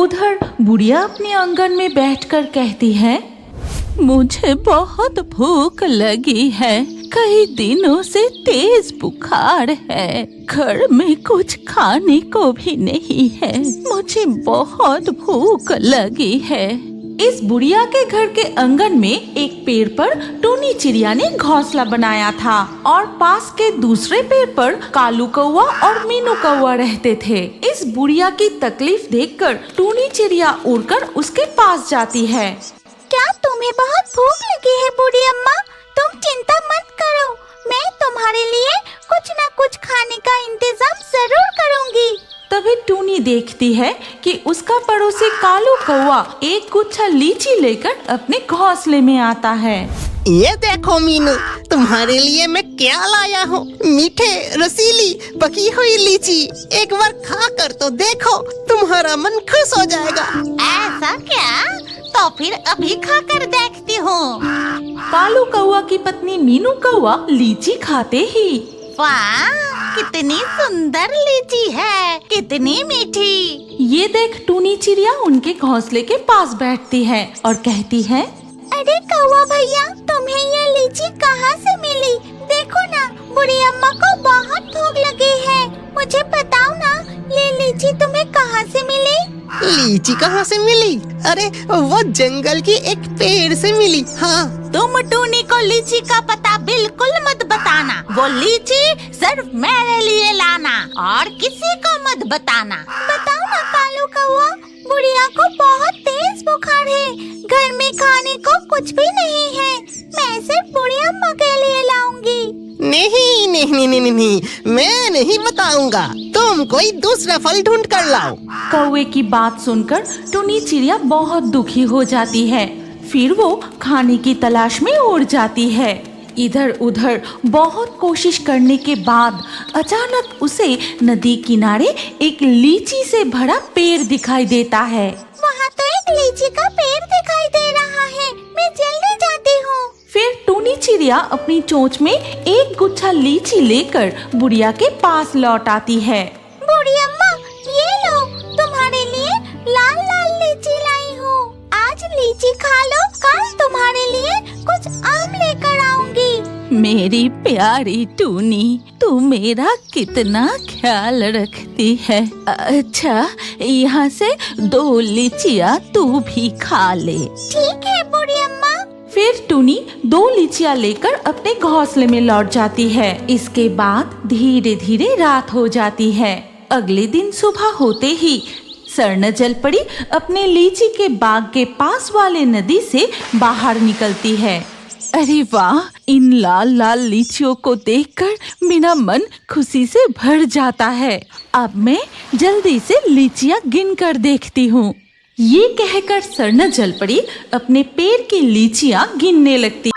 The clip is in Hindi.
उधर बुढ़िया अपने आंगन में बैठकर कहती है, मुझे बहुत भूख लगी है, कई दिनों से तेज बुखार है, घर में कुछ खाने को भी नहीं है, मुझे बहुत भूख लगी है। इस बुढ़िया के घर के आंगन में एक पेड़ पर टूनी चिड़िया ने घोंसला बनाया था और पास के दूसरे पेड़ पर कालू कौवा और मीनू कौवा रहते थे। इस बुढ़िया की तकलीफ देखकर टूनी चिड़िया उड़कर उसके पास जाती है। क्या तुम्हें बहुत भूख लगी है बूढ़ी अम्मा? तुम चिंता मत करो, मैं तुम्हारे लिए कुछ न कुछ खाने का इंतजाम जरूर करूंगी। तभी टूनी देखती है कि उसका पड़ोसी कालू कौवा एक गुच्छा लीची लेकर अपने घोंसले में आता है। ये देखो मीनू, तुम्हारे लिए मैं क्या लाया हूँ, मीठे रसीली पकी हुई लीची। एक बार खा कर तो देखो, तुम्हारा मन खुश हो जाएगा। ऐसा क्या? तो फिर अभी खाकर देखती हूँ। कालू कौवा की पत्नी मीनू कौवा लीची खाते ही, वाह, कितनी सुंदर लीची है, कितनी मीठी। ये देख टूनी चिड़िया उनके घोंसले के पास बैठती है और कहती है, अरे कौवा भैया, तुम्हें ये लीची कहाँ से मिली? देखो ना, बूढ़ी अम्मा को बहुत भूख लगी है, मुझे बताओ ना, ये लीची तुम्हें कहाँ से मिली? लीची कहाँ से मिली? अरे वो जंगल की एक पेड़ से मिली। हाँ, तुम टूनी को लीची का पता बिल्कुल मत बताना, वो लीची सिर्फ मेरे लिए लाना और किसी को मत बताना। बताओ ना कालू कौवा, बुढ़िया को बहुत तेज बुखार है, घर में खाने को कुछ भी नहीं है, मैं सिर्फ बूढ़ी अम्मा के लिए लाऊंगी। नहीं नहीं नहीं नहीं नहीं, मैं नहीं बताऊंगा, तुम कोई दूसरा फल ढूंढ कर लाओ। कौवे की बात सुनकर टूनी चिड़िया बहुत दुखी हो जाती है। फिर वो खाने की तलाश में उड़ जाती है। इधर उधर बहुत कोशिश करने के बाद अचानक उसे नदी किनारे एक लीची से भरा पेड़ दिखाई देता है। वहाँ तो एक लीची का पेड़ दिखाई दे रहा है, मैं जल्दी जाती हूँ। फिर टूनी चिड़िया अपनी चोंच में एक गुच्छा लीची लेकर बुढ़िया के पास लौट आती है। बूढ़ी अम्मा, ये लो, तुम्हारे लिए लाल लाल लीची लाई हूँ, आज लीची खा लो, कल तुम्हारे लिए कुछ आम लेकर आऊंगी। मेरी प्यारी टूनी, तू मेरा कितना ख्याल रखती है। अच्छा, यहाँ से 2 लीचियाँ तू भी खा ले। ठीक है बूढ़ी अम्मा। फिर टूनी 2 लीचियाँ लेकर अपने घोंसले में लौट जाती है। इसके बाद धीरे धीरे रात हो जाती है। अगले दिन सुबह होते ही स्वर्ण जलपरी अपने लीची के बाग के पास वाले नदी से बाहर निकलती है। अरे वाह, इन लाल लाल लीचियों को देखकर मेरा मन खुशी से भर जाता है। अब मैं जल्दी से लीचियाँ गिन कर देखती हूँ। ये कहकर स्वर्ण जलपरी अपने पेड़ की लीचियाँ गिनने लगती।